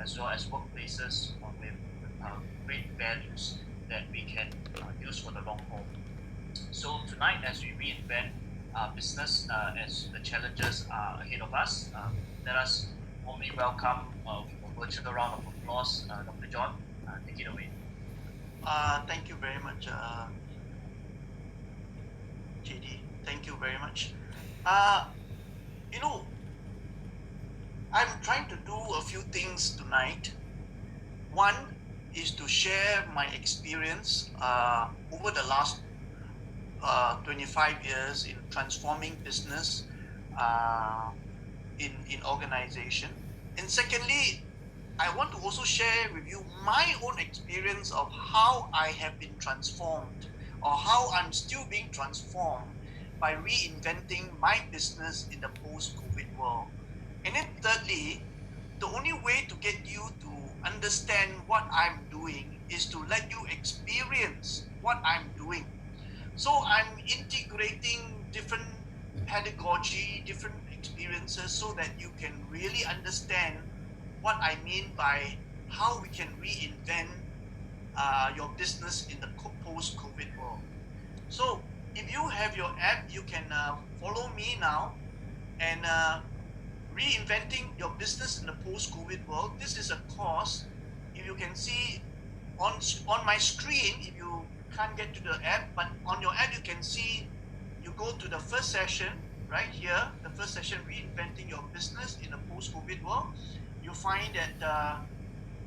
as well as workplaces with great values that we can use for the long haul. So tonight, as we reinvent business as the challenges are ahead of us, let us warmly welcome with a virtual round of applause, Dr. John. Take it away. Thank you very much, JD. Thank you very much. Uh, you know, I'm trying to do a few things tonight. One is to share my experience over the last 25 years in transforming business uh, in organization. And secondly, I want to also share with you my own experience of how I have been transformed or how I'm still being transformed by reinventing my business in the post-COVID world. And then thirdly, the only way to get you to understand what I'm doing is to let you experience what I'm doing. So I'm integrating different pedagogy, different experiences so that you can really understand what I mean by how we can reinvent your business in the post-COVID world. So if you have your app, you can follow me now and reinventing your business in the post-COVID world. This is a course. If you can see on my screen, if you can't get to the app, but on your app you can see. You go to the first session right here. The first session, reinventing your business in a post-COVID world. You find that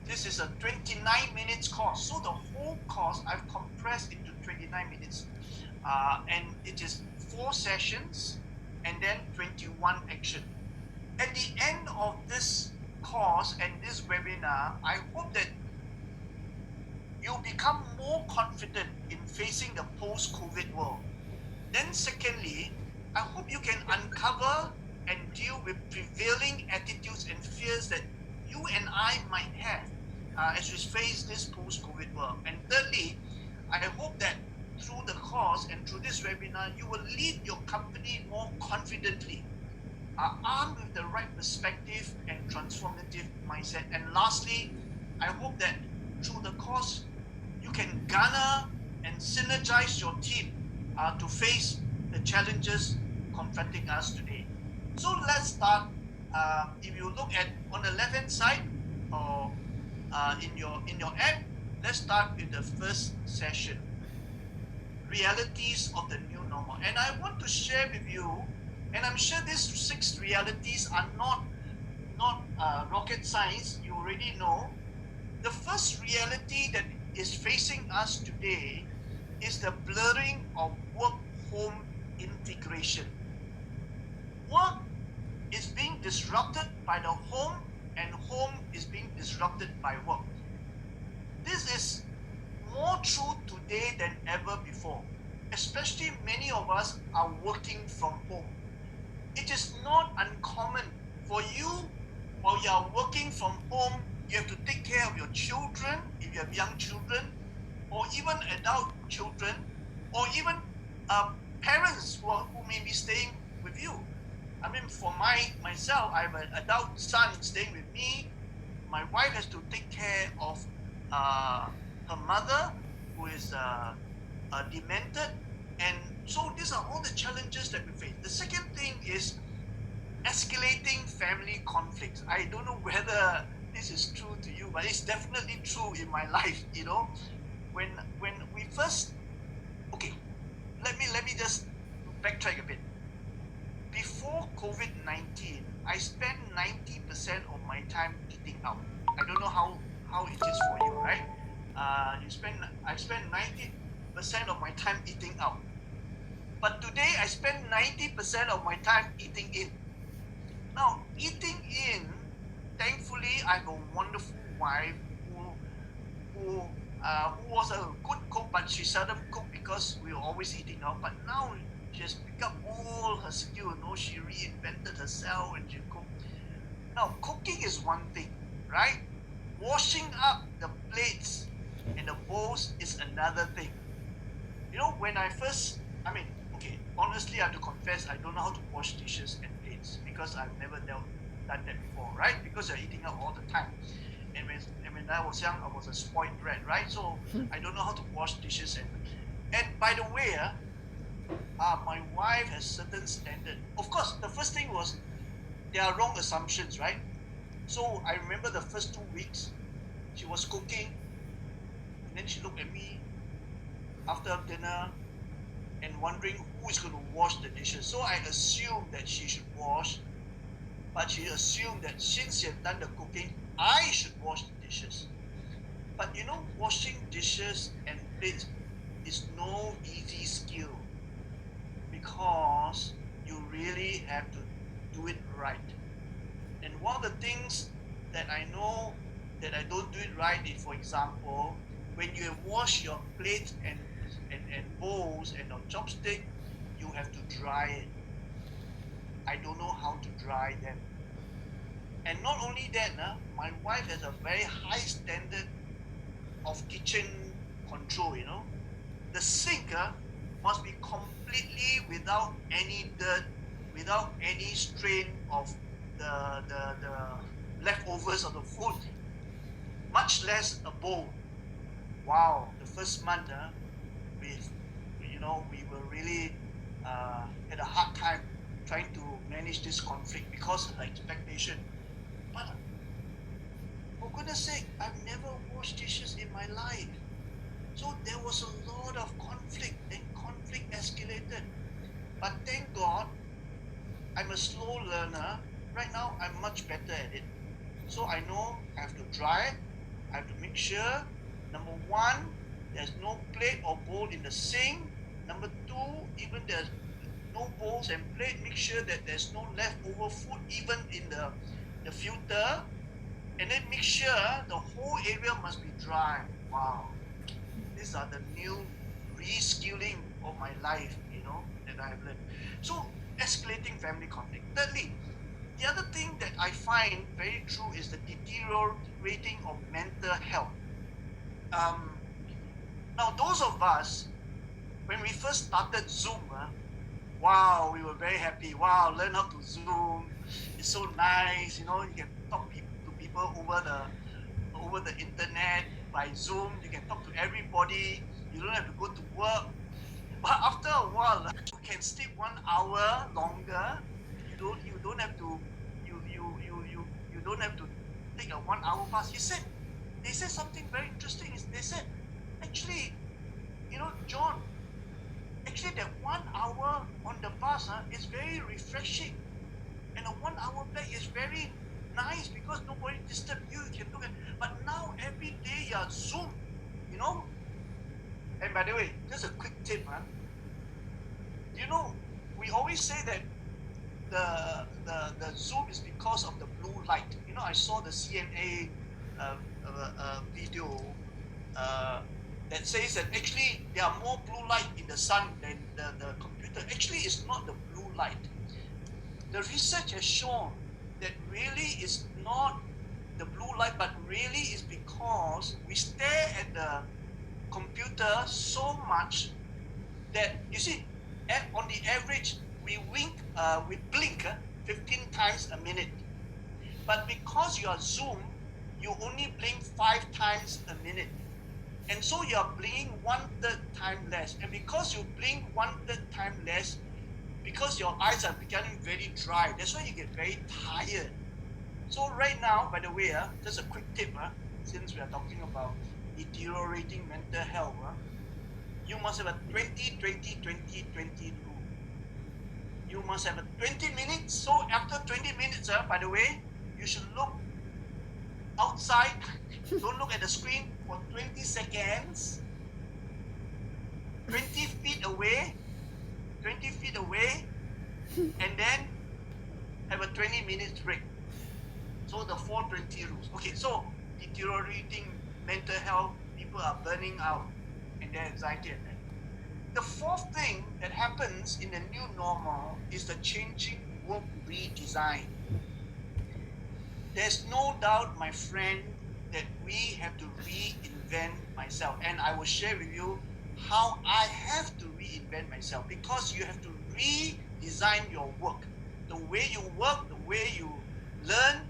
this is a 29 minutes course. So the whole course I've compressed into 29 minutes, and it is 4 sessions and then 21 action. At the end of this course and this webinar, I hope that you become more confident in facing the post-COVID world. Then secondly, I hope you can uncover and deal with prevailing attitudes and fears that you and I might have as we face this post-COVID world. And thirdly, I hope that through the course and through this webinar, you will lead your company more confidently, armed with the right perspective and transformative mindset. And lastly, I hope that through the course, you can garner and synergize your team to face the challenges confronting us today. So let's start. If you look at on the left-hand side or in your app, let's start with the first session, realities of the new normal. And I want to share with you, and I'm sure these 6 realities are not rocket science. You already know. The first reality that is facing us today is the blurring of work-home integration. Work is being disrupted by the home, and home is being disrupted by work. This is more true today than ever before. Especially many of us are working from home. It is not uncommon for you, while you are working from home, you have to take care of your children, if you have young children, or even adult children, or even parents who may be staying with you. I mean, for myself, I have an adult son staying with me. My wife has to take care of her mother, who is demented. And so these are all the challenges that we face. The second thing is escalating family conflicts. I don't know whether this is true to you, but it's definitely true in my life. When we first, okay, let me just backtrack a bit. Before COVID-19, I spent 90% of my time eating out. I don't know how it is for you, right? I spend 90% of my time eating out. But today I spend 90% of my time eating in. Now, eating in, thankfully, I have a wonderful wife who was a good cook, but she seldom cooked because we were always eating out. But now she has picked up all her skill. She reinvented herself and she cooked. Now, cooking is one thing, right? Washing up the plates and the bowls is another thing. When I first, honestly, I have to confess, I don't know how to wash dishes and plates because I've never done that before, right? Because you're eating out all the time. And when I was young, I was a spoiled brat, right? So I don't know how to wash dishes. And by the way, my wife has certain standard. Of course, the first thing was there are wrong assumptions, right? So I remember the first 2 weeks, she was cooking, and then she looked at me after dinner and wondering who is going to wash the dishes. So I assumed that she should wash, but she assumed that since she had done the cooking, I should wash the dishes. But washing dishes and plates is no easy skill because you really have to do it right. And one of the things that I know that I don't do it right is, for example, when you wash your plates and bowls and your chopstick, you have to dry it. I don't know how to dry them. And not only that, my wife has a very high standard of kitchen control. The sink must be completely without any dirt, without any strain of the leftovers of the food, much less a bowl. Wow, the first month, we we were really had a hard time trying to manage this conflict because of the expectation. But for goodness sake, I've never washed dishes in my life. So there was a lot of conflict, and conflict escalated. But thank God, I'm a slow learner. Right now, I'm much better at it. So I know I have to dry it. I have to make sure, number one, there's no plate or bowl in the sink. Number two, even there's no bowls and plate, make sure that there's no leftover food even in the filter. And then make sure the whole area must be dry. Wow. These are the new reskilling of my life, that I have learned. So, escalating family conflict. Thirdly, the other thing that I find very true is the deteriorating of mental health. Um, Now, those of us, when we first started Zoom, wow, we were very happy. Wow, learn how to Zoom. It's so nice, you can talk to people over the internet by Zoom. You can talk to everybody. You don't have to go to work. But after a while, you can sleep 1 hour longer. You don't have to you don't have to take a 1 hour fast. They said something very interesting. They said, actually, John, actually that 1 hour on the bus is very refreshing. And a 1 hour break is very nice because nobody disturb you. You can look at, but now every day you're Zoom, you know. And by the way, just a quick tip, we always say that the Zoom is because of the blue light. I saw the CNA video that says that actually there are more blue light in the sun than the computer. Actually, it's not the blue light. The research has shown that really is not the blue light, but really is because we stare at the computer so much that, you see, on the average, we blink 15 times a minute. But because you are Zoom, you only blink 5 times a minute. And so you are blinking 1/3 time less. And because you blink 1/3 time less, because your eyes are becoming very dry, that's why you get very tired. So right now, by the way, just a quick tip, since we are talking about deteriorating mental health, you must have a 20-20-20-20 rule. You must have a 20 minutes. So after 20 minutes, by the way, you should look outside. Don't look at the screen for 20 seconds. 20 feet away. 20 feet away. And then have a 20 minutes break. So the 420 rules. Okay, so deteriorating mental health, people are burning out and their anxiety and that. The fourth thing that happens in the new normal is the changing work redesign. There's no doubt, my friend, that we have to reinvent myself. And I will share with you how I have to reinvent myself, because you have to redesign your work. The way you work, the way you learn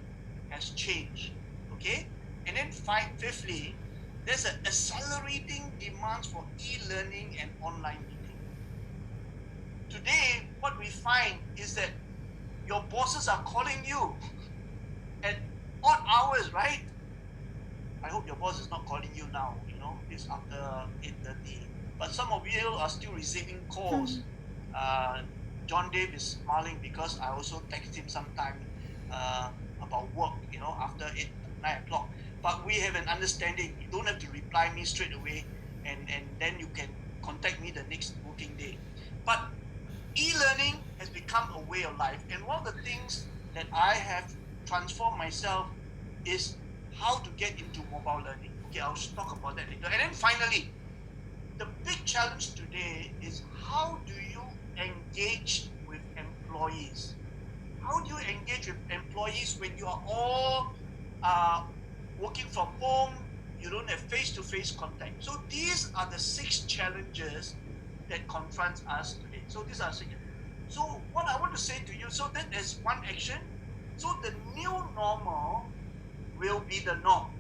has changed. Okay? And then fifthly, there's an accelerating demands for e-learning and online meeting. Today, what we find is that your bosses are calling you at odd hours, right? I hope your boss is not calling you now, it's after 8:30. But some of you are still receiving calls. John Dave is smiling because I also text him sometime about work, after 9 o'clock. But we have an understanding. You don't have to reply me straight away, and then you can contact me the next working day. But e-learning has become a way of life, and one of the things that I have transformed myself is how to get into mobile learning. Okay, I'll talk about that later. And then finally, the big challenge today is how do you engage with employees? How do you engage with employees when you are all working from home? You don't have face-to-face contact. So these are the 6 challenges that confronts us today. So these are 6. So what I want to say to you, so that is one action. So the new normal will be the norm.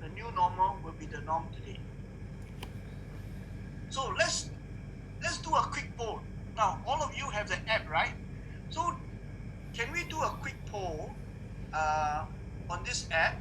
The new normal will be the norm today. So let's do a quick poll. Now, all of you have the app, right? So can we do a quick poll on this app?